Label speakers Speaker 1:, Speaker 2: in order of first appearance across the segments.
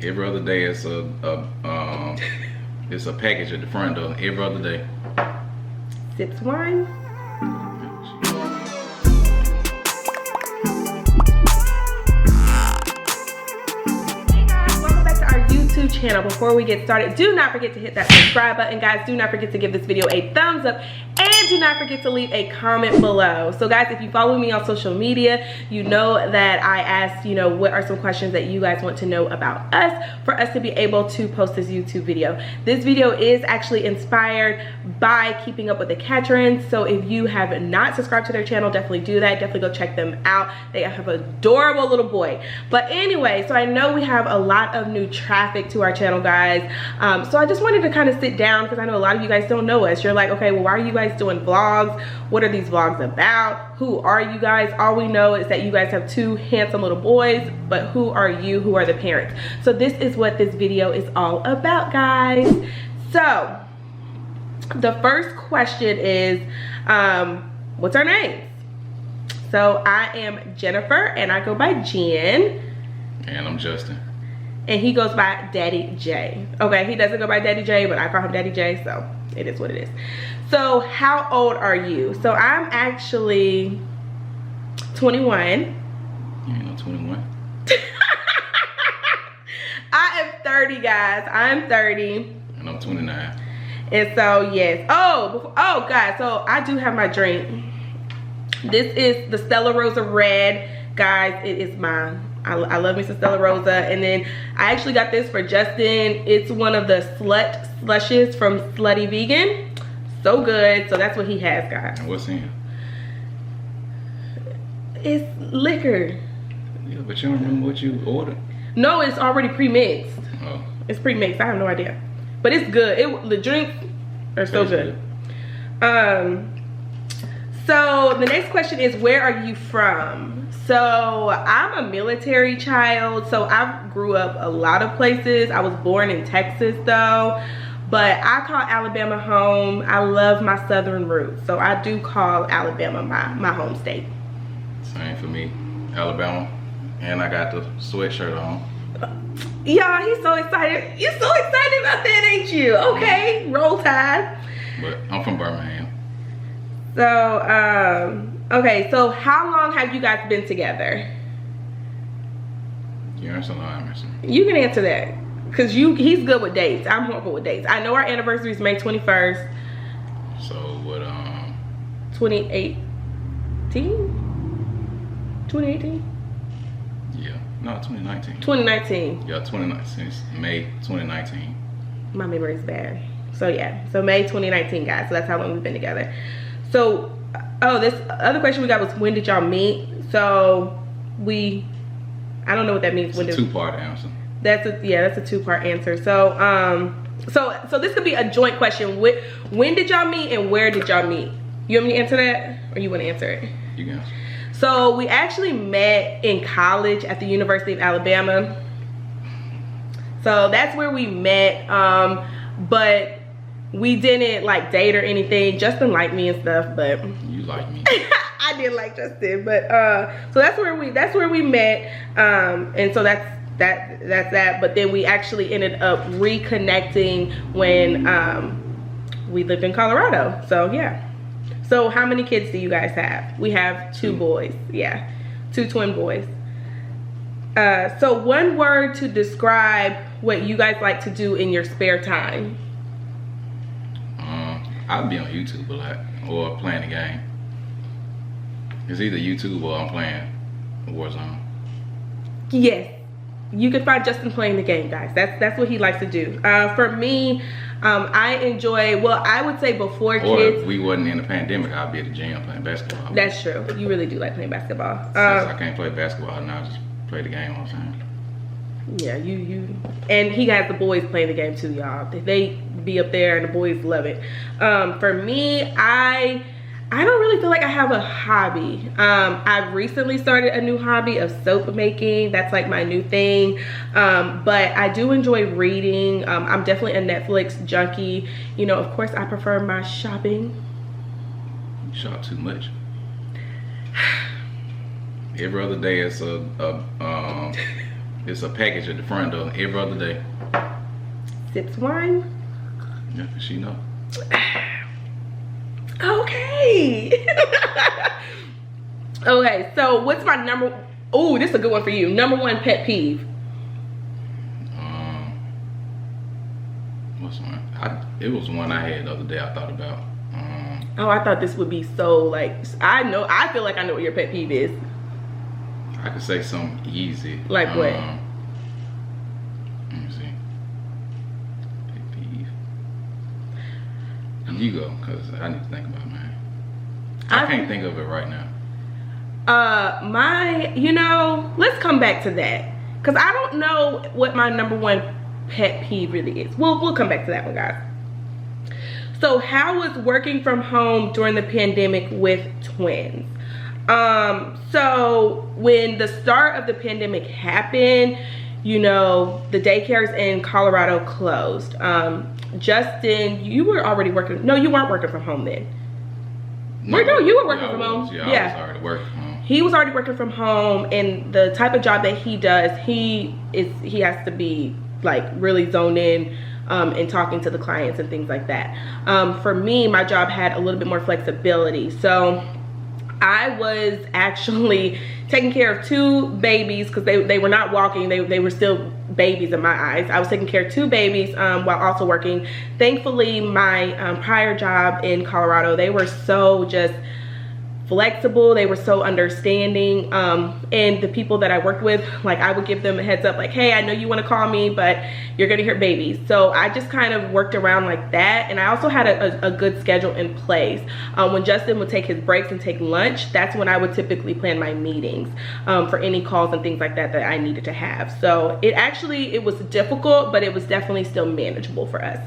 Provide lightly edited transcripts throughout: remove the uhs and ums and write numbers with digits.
Speaker 1: Every other day it's it's a package at the front door. Every other day.
Speaker 2: Sips wine. YouTube channel. Before we get started, do not forget to hit that subscribe button, guys. Do not forget to give this video a thumbs up, and do not forget to leave a comment below. So guys, if you follow me on social media, you know that I asked, what are some questions that you guys want to know about us for us to be able to post this YouTube video. This video is actually inspired by Keeping Up with the Catrons. So if you have not subscribed to their channel, definitely do that. Definitely go check them out. They have an adorable little boy. But anyway, so I know we have a lot of new traffic to our channel, guys. So I just wanted to kind of sit down because I know a lot of you guys don't know us. You're like, okay, well, why are you guys doing vlogs? What are these vlogs about? Who are you guys? All we know is that you guys have two handsome little boys, but who are you? Who are the parents? So this is what this video is all about, guys. So the first question is, what's our names? So I am Jennifer and I go by Jen.
Speaker 1: And I'm Justin.
Speaker 2: And he goes by Daddy J. Okay, he doesn't go by Daddy J, but I call him Daddy J, so it is what it is. So how old are you? So I'm actually 21.
Speaker 1: You ain't no 21.
Speaker 2: I am 30, guys. I'm 30.
Speaker 1: And I'm 29.
Speaker 2: And so, yes. Oh, guys, so I do have my drink. This is the Stella Rosa Red. Guys, it is mine. I love me some Stella Rosa. And then I actually got this for Justin. It's one of the slushes from Slutty Vegan. So good. So that's what he has, guys.
Speaker 1: And what's in?
Speaker 2: It's liquor.
Speaker 1: Yeah, but you don't remember what you ordered?
Speaker 2: No, it's already pre-mixed.
Speaker 1: Oh.
Speaker 2: It's pre-mixed. I have no idea. But it's good. The drinks are so good. So the next question is, where are you from? So I'm a military child, so I grew up a lot of places. I was born in Texas though, but I call Alabama home. I love my southern roots, so I do call Alabama my home state.
Speaker 1: Same for me, Alabama. And I got the sweatshirt on.
Speaker 2: Y'all, he's so excited. You're so excited about that, ain't you? Okay, roll tide.
Speaker 1: But I'm from Birmingham.
Speaker 2: So, okay, so how long have you guys been together?
Speaker 1: You answer or I'm answering?
Speaker 2: You can answer that. Because he's good with dates. I'm horrible with dates. I know our anniversary is May 21st.
Speaker 1: So what,
Speaker 2: 2018? 2018?
Speaker 1: Yeah. No, 2019.
Speaker 2: 2019.
Speaker 1: Yeah, 2019. Since May 2019.
Speaker 2: My memory is bad. So yeah. So May 2019, guys. So that's how long we've been together. So, this other question we got was, when did y'all meet? So I don't know what that means.
Speaker 1: It's a two-part answer.
Speaker 2: That's a two-part answer. So so this could be a joint question. When did y'all meet and where did y'all meet? You want me to answer that, or you want to answer it?
Speaker 1: You can answer.
Speaker 2: So we actually met in college at the University of Alabama. So that's where we met, but we didn't like date or anything. Justin liked me and stuff, but
Speaker 1: you like me.
Speaker 2: I did like Justin, but so that's where we met, and so that's that. But then we actually ended up reconnecting when we lived in Colorado. So yeah. So how many kids do you guys have? We have two boys. Yeah, two twin boys. So one word to describe what you guys like to do in your spare time.
Speaker 1: I'll be on YouTube a lot or playing the game. It's either YouTube or I'm playing Warzone.
Speaker 2: Yes, you can find Justin playing the game, guys. That's what he likes to do. For me, I enjoy, well, I would say before kids.
Speaker 1: Or if we wasn't in the pandemic, I'd be at the gym playing basketball.
Speaker 2: That's true. You really do like playing basketball.
Speaker 1: Since I can't play basketball now, I just play the game all the time.
Speaker 2: Yeah, and he has the boys playing the game too, y'all. They be up there and the boys love it. For me, I don't really feel like I have a hobby. I've recently started a new hobby of soap making. That's like my new thing. But I do enjoy reading. I'm definitely a Netflix junkie. Of course, I prefer my shopping.
Speaker 1: You shop too much. Every other day it's a It's a package at the front door every other day.
Speaker 2: Sips wine?
Speaker 1: Yeah, she know.
Speaker 2: Okay. Okay, so what's my number? Oh, this is a good one for you. Number one pet peeve.
Speaker 1: What's one? It was one I had the other day I thought about.
Speaker 2: Oh, I thought this would be so like, I feel like I know what your pet peeve is.
Speaker 1: I could say something easy.
Speaker 2: Like what?
Speaker 1: Let me see. Pet peeve. You go, because I need to think about mine. I can't think of it right now.
Speaker 2: Let's come back to that. Because I don't know what my number one pet peeve really is. We'll come back to that one, guys. So how was working from home during the pandemic with twins? So when the start of the pandemic happened, the daycares in Colorado closed. Justin, you were already working. No, you weren't working from home then. No, you were working from home.
Speaker 1: Yeah, I was already working from home.
Speaker 2: He was already working from home, and the type of job that he does, he has to be like really zoned in and talking to the clients and things like that. For me, my job had a little bit more flexibility. So I was actually taking care of two babies because they were not walking. They were still babies in my eyes. I was taking care of two babies while also working. Thankfully, my prior job in Colorado, they were so just flexible. They were so understanding, and the people that I worked with, like, I would give them a heads up, like, hey, I know you want to call me, but you're gonna hear babies. So I just kind of worked around like that, and I also had a good schedule in place. When Justin would take his breaks and take lunch, that's when I would typically plan my meetings for any calls and things like that that I needed to have. So it was difficult, but it was definitely still manageable for us.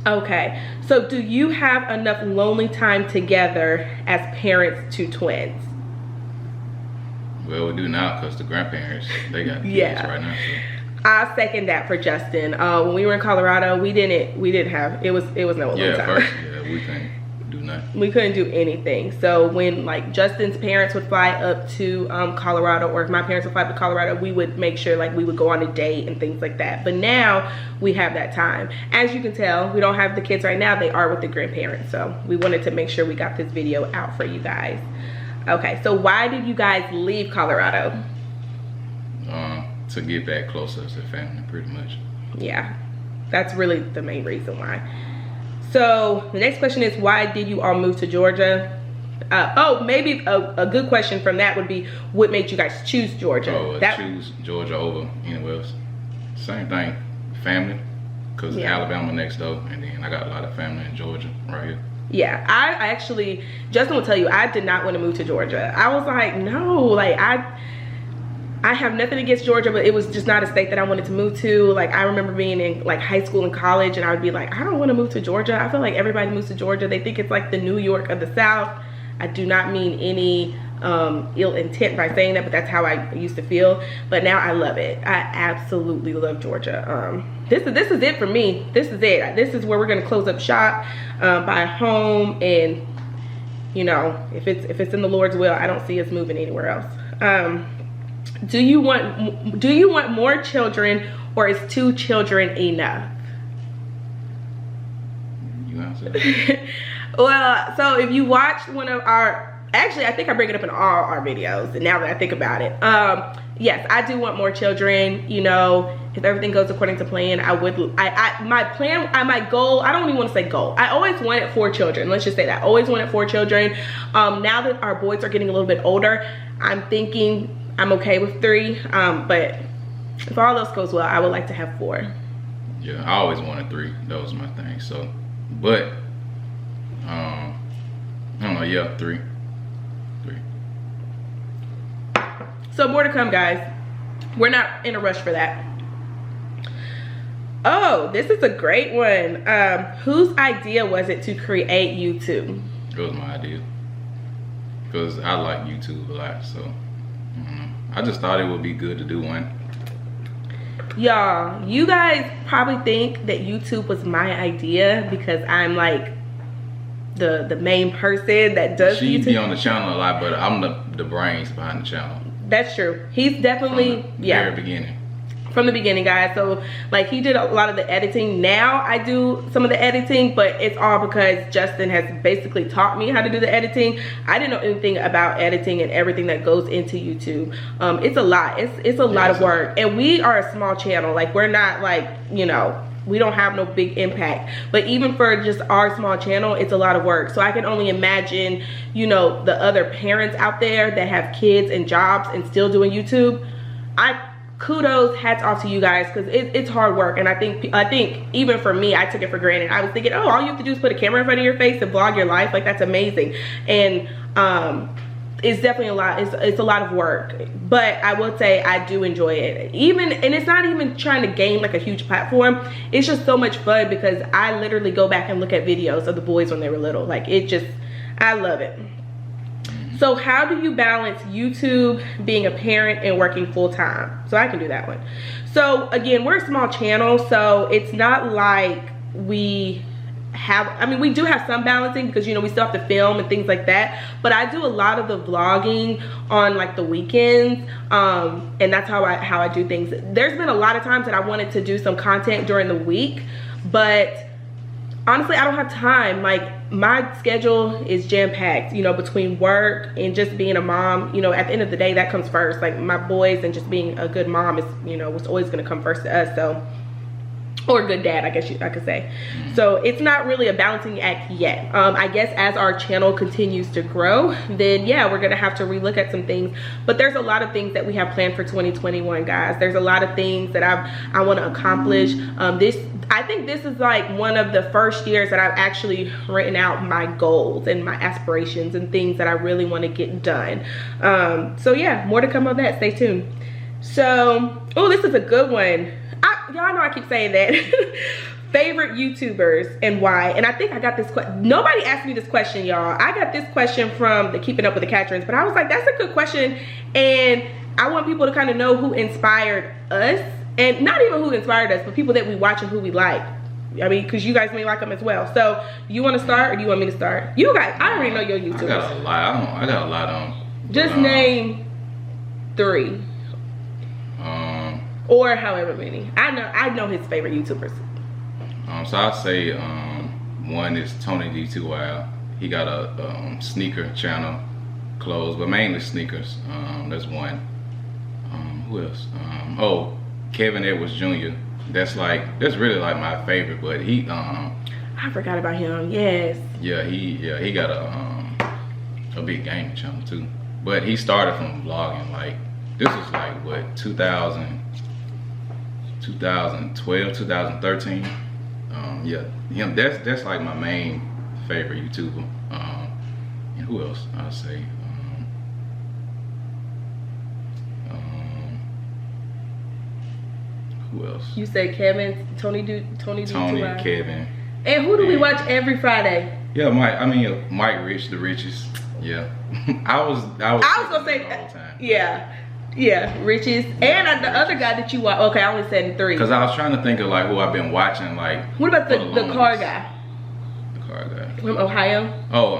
Speaker 2: Okay, so do you have enough lonely time together as parents to twins?
Speaker 1: Well, we do now because the grandparents, they got the kids right now. So.
Speaker 2: I second that for Justin. When we were in Colorado, we didn't have, it was no alone time.
Speaker 1: First, we couldn't do nothing.
Speaker 2: We couldn't do anything. So when like Justin's parents would fly up to Colorado, or if my parents would fly up to Colorado, we would make sure like we would go on a date and things like that. But now we have that time. As you can tell, we don't have the kids right now. They are with the grandparents. So we wanted to make sure we got this video out for you guys. Okay, so why did you guys leave Colorado?
Speaker 1: To get back closer to family, pretty much.
Speaker 2: Yeah, that's really the main reason why. So the next question is, why did you all move to Georgia? Maybe a good question from that would be, what made you guys choose Georgia?
Speaker 1: Choose Georgia over anywhere else. Same thing, family, because Alabama next door, and then I got a lot of family in Georgia right here.
Speaker 2: Yeah, I actually, Justin will tell you, I did not want to move to Georgia. I was like, no, like I have nothing against Georgia, but it was just not a state that I wanted to move to. Like, I remember being in like high school and college, and I would be like, I don't want to move to Georgia. I feel like everybody moves to Georgia. They think it's like the New York of the South. I do not mean any ill intent by saying that, but that's how I used to feel. But now I love it. I absolutely love Georgia. This is it for me. This is it. This is where we're gonna close up shop, buy a home, and if it's in the Lord's will, I don't see us moving anywhere else. Do you want more children, or is 2 children enough?
Speaker 1: You answer.
Speaker 2: Well, so if you watched one of our, actually I think I bring it up in all our videos, and now that I think about it, yes, I do want more children. If everything goes according to plan, my goal, I don't even want to say goal, I always wanted 4 children. Let's just say that. Always wanted 4 children. Now that our boys are getting a little bit older, I'm thinking I'm okay with 3, but if all else goes well, I would like to have 4.
Speaker 1: Yeah, I always wanted 3. That was my thing. So, but I don't know. Yeah, 3.
Speaker 2: So more to come, guys. We're not in a rush for that. Oh, this is a great one. Whose idea was it to create YouTube?
Speaker 1: It was my idea, because I like YouTube a lot. So I just thought it would be good to do one.
Speaker 2: Y'all, you guys probably think that YouTube was my idea because I'm like the main person that does
Speaker 1: She
Speaker 2: YouTube.
Speaker 1: be on the channel a lot, but I'm the brains behind the channel.
Speaker 2: That's true. He's definitely
Speaker 1: From the very beginning.
Speaker 2: From the beginning, guys. So like he did a lot of the editing. Now I do some of the editing, but it's all because Justin has basically taught me how to do the editing. I didn't know anything about editing and everything that goes into YouTube. It's a lot. It's a lot of work, and we are a small channel. Like we're not like, you know, we don't have no big impact, but even for just our small channel, it's a lot of work. So I can only imagine, you know, the other parents out there that have kids and jobs and still doing YouTube. Kudos, hats off to you guys, because it's hard work. And I think even for me, I took it for granted. I was thinking, oh, all you have to do is put a camera in front of your face and vlog your life. Like, that's amazing. And it's definitely a lot. It's a lot of work, but I will say I do enjoy it. And it's not even trying to gain like a huge platform. It's just so much fun because I literally go back and look at videos of the boys when they were little. Like, I love it. So how do you balance YouTube, being a parent, and working full-time? So I can do that one. So again, we're a small channel, so it's not like we have, I mean, we do have some balancing because, you know, we still have to film and things like that, but I do a lot of the vlogging on like the weekends, and that's how I do things. There's been a lot of times that I wanted to do some content during the week, but honestly, I don't have time. Like, my schedule is jam-packed, you know, between work and just being a mom. You know, at the end of the day, that comes first. Like, my boys and just being a good mom is, you know, what's always going to come first to us. So, or a good dad, I guess I could say. So it's not really a balancing act yet. I guess as our channel continues to grow, then yeah, we're gonna have to relook at some things. But there's a lot of things that we have planned for 2021, guys. There's a lot of things that I want to accomplish. I think this is like one of the first years that I've actually written out my goals and my aspirations and things that I really want to get done. So yeah, more to come on that. Stay tuned. So, oh, this is a good one. Y'all know I keep saying that. Favorite YouTubers and why? And I think I got this question. Nobody asked me this question, y'all. I got this question from the Keeping Up with the Catrons, but I was like, that's a good question. And I want people to kind of know who inspired us. And not even who inspired us, but people that we watch and who we like. I mean, because you guys may like them as well. So, you want to start or do you want me to start? You guys, I already know your YouTubers.
Speaker 1: I got a lot. I got a lot on.
Speaker 2: Just name 3. Or however many. I know his favorite YouTubers.
Speaker 1: So I'll say one is Tony D2Wild. He got a sneaker channel, clothes, but mainly sneakers. That's one. Who else? Oh, Kevin Edwards Jr. That's really like my favorite, but he
Speaker 2: I forgot about him. Yes.
Speaker 1: Yeah, he got a big gaming channel too. But he started from vlogging. Like, this was like what, 2012, 2013. Yeah, him. That's like my main favorite YouTuber. And who else? I'll say. Who else?
Speaker 2: You said Kevin, Tony,
Speaker 1: Kevin.
Speaker 2: And who do we watch every Friday?
Speaker 1: Yeah, Mike Rich, the richest. Yeah, I was
Speaker 2: gonna say
Speaker 1: the whole time.
Speaker 2: Yeah, Riches. And the other guy that you watch. Okay, I only said 3.
Speaker 1: Because I was trying to think of like who I've been watching. Like,
Speaker 2: what about the car guy?
Speaker 1: The car guy
Speaker 2: from Ohio.
Speaker 1: Oh,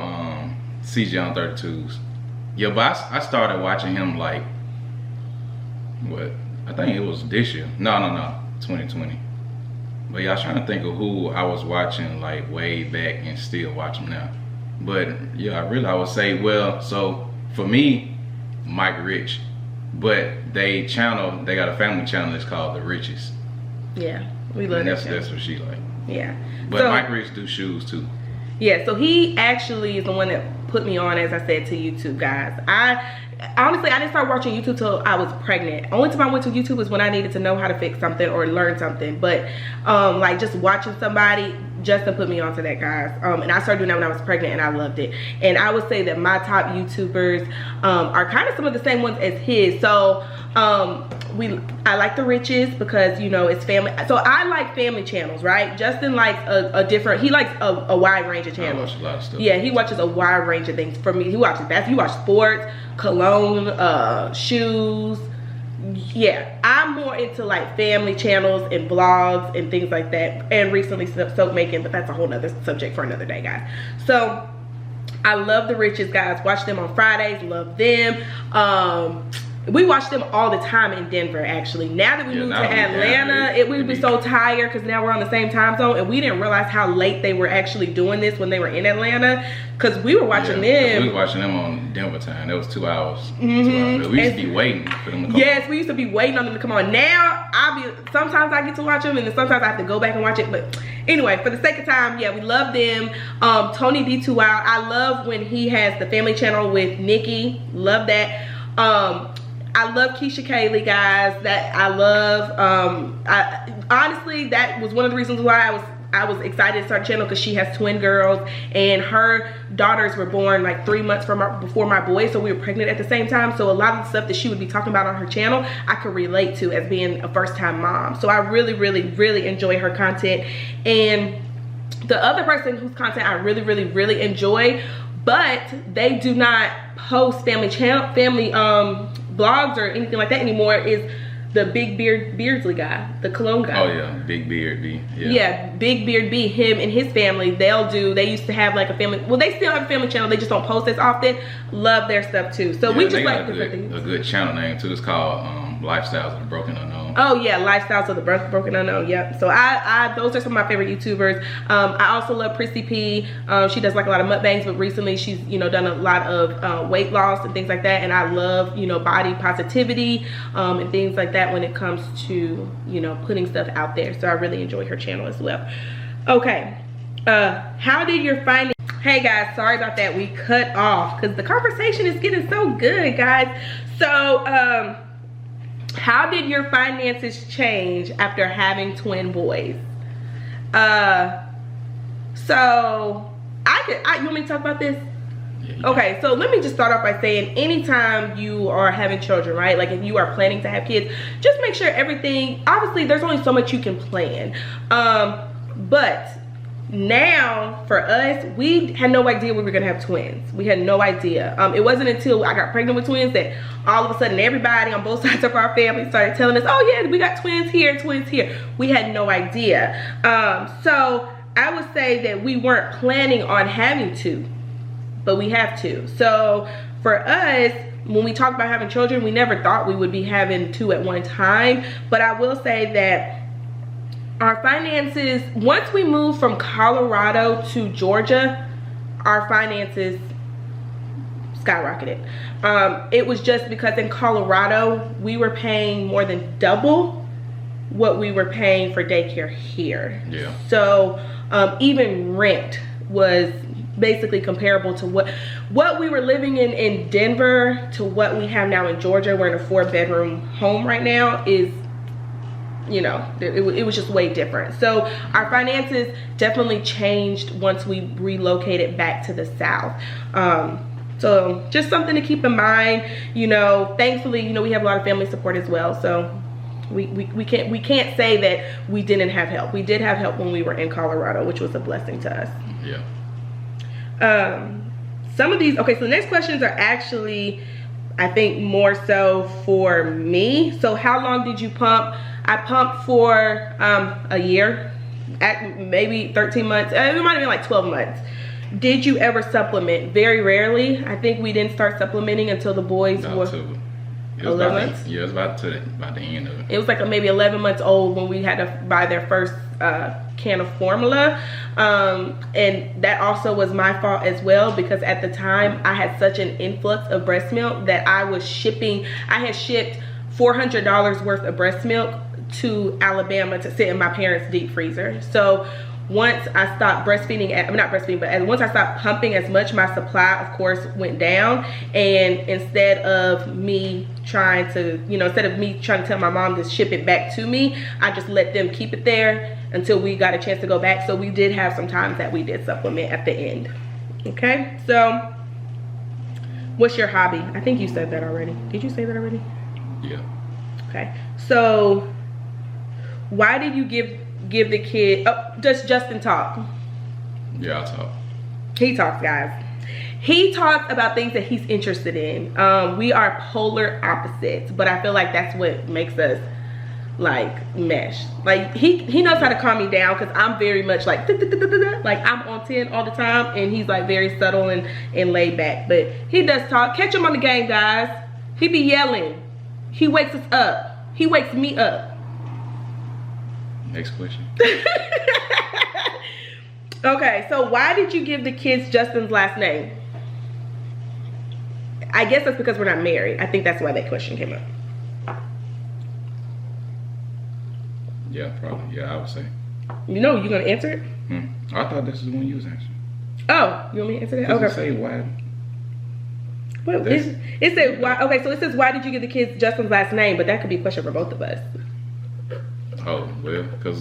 Speaker 1: CJ on 32s. Yeah, but I started watching him like, what? I think it was this year. No, 2020. But yeah, I was trying to think of who I was watching like way back and still watch him now. But yeah, I would say, well, so for me, Mike Rich. But they got a family channel that's called The Riches.
Speaker 2: Yeah, we love that.
Speaker 1: That's what she like.
Speaker 2: Yeah.
Speaker 1: But so, Mike Rich do shoes too.
Speaker 2: Yeah, so he actually is the one that put me on, as I said, to YouTube, guys. Honestly, I didn't start watching YouTube till I was pregnant. Only time I went to YouTube was when I needed to know how to fix something or learn something. But like just watching somebody, Justin put me onto that, guys. And I started doing that when I was pregnant, and I loved it. And I would say that my top YouTubers are kind of some of the same ones as his. So I like The Riches because, you know, it's family. So I like family channels, right? Justin likes he likes a wide range of channels.
Speaker 1: I watch a lot of stuff.
Speaker 2: Yeah, he watches a wide range of things. For me, he watches basketball, he watches sports, cologne, shoes. Yeah, I'm more into like family channels and vlogs and things like that, and recently soap making, but that's a whole nother subject for another day, guys. So I love The Riches, guys. Watch them on Fridays, love them. we watched them all the time in Denver, actually. Now that we moved to Atlanta, we would be so tired because now we're on the same time zone, and we didn't realize how late they were actually doing this when they were in Atlanta, because we were watching them.
Speaker 1: We were watching them on Denver time. That was 2 hours. 2 hours. We used to be waiting for them to come
Speaker 2: on. We used to be waiting on them to come on. Now, sometimes I get to watch them, and then sometimes I have to go back and watch it. But anyway, for the sake of time, we love them. Tony D. Too Wild. I love when he has the family channel with Nikki. Love that. I love Keisha Kaylee, guys. That I love. Honestly, that was one of the reasons why I was excited to start a channel, because she has twin girls, and her daughters were born like 3 months before my boys, so we were pregnant at the same time. So a lot of the stuff that she would be talking about on her channel, I could relate to as being a first-time mom. So I really, really, really enjoy her content. And the other person whose content I really, really, really enjoy, but they do not post family blogs or anything like that anymore, is the Big Beardsley guy, the cologne guy.
Speaker 1: Oh yeah, Big Beard B.
Speaker 2: Yeah, Big Beard B. Him and his family, they used to have like a family, well, they still have a family channel, they just don't post as often. Love their stuff too. So we just like different things.
Speaker 1: A good channel name too. It's called Lifestyles of the Broken Unknown.
Speaker 2: Oh yeah, Lifestyles of the Broken Unknown. Yep. So those are some of my favorite YouTubers. I also love Prissy P. She does like a lot of mukbangs, but recently she's done a lot of weight loss and things like that. And I love body positivity and things like that when it comes to putting stuff out there. So I really enjoy her channel as well. Okay, how did your finance? Hey guys, sorry about that. We cut off because the conversation is getting so good, guys. So how did your finances change after having twin boys? So you want me to talk about this? Yeah. Okay, so let me just start off by saying, anytime you are having children, right? Like if you are planning to have kids, just make sure everything, obviously there's only so much you can plan. But now for us, we had no idea we were gonna have twins. We had no idea. It wasn't until I got pregnant with twins that all of a sudden everybody on both sides of our family started telling us, oh yeah, we got twins here, twins here. We had no idea. So I would say that we weren't planning on having two, but we have two. So for us, when we talk about having children, we never thought we would be having two at one time. But I will say that our finances, once we moved from Colorado to Georgia, our finances skyrocketed. It was just because in Colorado, we were paying more than double what we were paying for daycare here. Yeah. So even rent was basically comparable to what we were living in Denver to what we have now in Georgia. We're in a 4-bedroom home right now. Is it was just way different. So our finances definitely changed once we relocated back to the South. So just something to keep in mind. Thankfully, we have a lot of family support as well. So we can't say that we didn't have help. We did have help when we were in Colorado, which was a blessing to us. Yeah. Some of these, okay, so the next questions are actually, I think, more so for me. So how long did you pump? I pumped for a year, at maybe 13 months. It might have been like 12 months. Did you ever supplement? Very rarely. I think we didn't start supplementing until the boys were 11 months. Yeah, it was about the end of it. It was like maybe 11 months old when we had to buy their first can of formula. And that also was my fault as well, because at the time I had such an influx of breast milk that I had shipped $400 worth of breast milk to Alabama to sit in my parents' deep freezer. So once I stopped breastfeeding, once I stopped pumping as much, my supply of course went down. And instead of me trying to tell my mom to ship it back to me, I just let them keep it there until we got a chance to go back. So we did have some times that we did supplement at the end. Okay, so what's your hobby? I think you said that already. Did you say that already? Yeah. Okay, so why did you give the kid, does Justin talk? Yeah, I talk. He talks, guys. He talks about things that he's interested in. We are polar opposites, but I feel like that's what makes us like mesh. Like he knows how to calm me down, because I'm very much like like I'm on 10 all the time, and he's like very subtle and laid back. But he does talk. Catch him on the game, guys. He be yelling. He wakes us up. He wakes me up.
Speaker 1: Next question.
Speaker 2: Okay, so why did you give the kids Justin's last name? I guess that's because we're not married. I think that's why that question came up.
Speaker 1: Yeah, probably. Yeah, I would say.
Speaker 2: You know, you gonna answer it?
Speaker 1: I thought this is the one you was answering.
Speaker 2: Oh, you want me to answer that?
Speaker 1: Does
Speaker 2: Okay.
Speaker 1: it say why?
Speaker 2: Well, it said why. Okay, so it says why did you give the kids Justin's last name? But that could be a question for both of us.
Speaker 1: Oh, well, because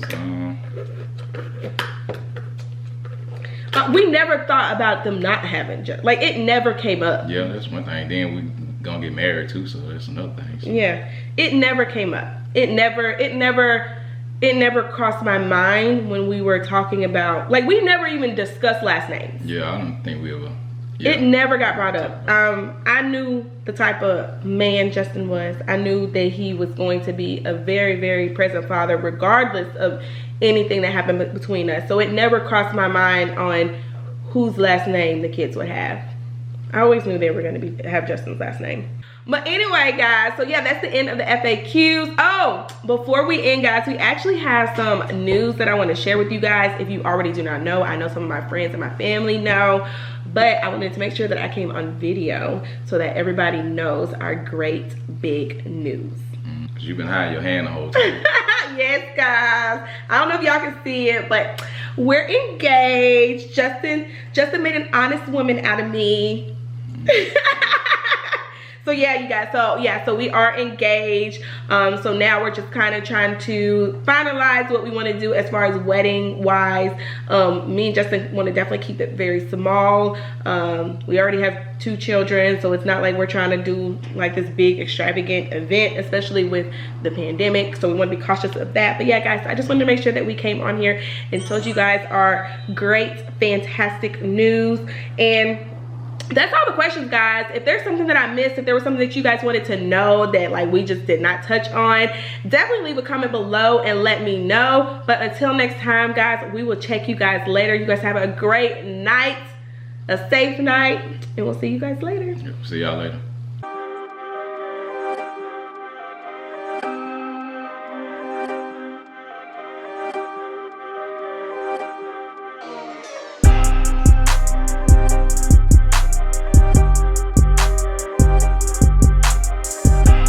Speaker 2: we never thought about them not having like it never came up.
Speaker 1: yeah, that's one thing. Then we gonna get married too, so that's another thing. So.
Speaker 2: Yeah, it never came up. It never crossed my mind when we were talking about, like, we never even discussed last names.
Speaker 1: Yeah, I don't think we ever. Yeah.
Speaker 2: It never got brought up. I knew the type of man Justin was. I knew that he was going to be a very, very present father, regardless of anything that happened between us. So it never crossed my mind on whose last name the kids would have. I always knew they were going to have Justin's last name. But anyway, guys, so yeah, that's the end of the FAQs. Oh, before we end, guys, we actually have some news that I want to share with you guys. If you already do not know, I know some of my friends and my family know, but I wanted to make sure that I came on video so that everybody knows our great big news.
Speaker 1: Because you've been hiding your hand the whole time.
Speaker 2: Yes, guys. I don't know if y'all can see it, but we're engaged. Justin made an honest woman out of me. So yeah, you guys, so we are engaged. So now we're just kind of trying to finalize what we want to do as far as wedding wise. Me and Justin want to definitely keep it very small. We already have 2 children, so it's not like we're trying to do like this big extravagant event, especially with the pandemic. So we want to be cautious of that. But yeah, guys, I just wanted to make sure that we came on here and told you guys our great, fantastic news. And that's all the questions, guys. If there's something that I missed, if there was something that you guys wanted to know that like we just did not touch on, definitely leave a comment below and let me know. But until next time, guys, we will check you guys later. You guys have a great night, a safe night, and we'll see you guys later.
Speaker 1: See y'all later.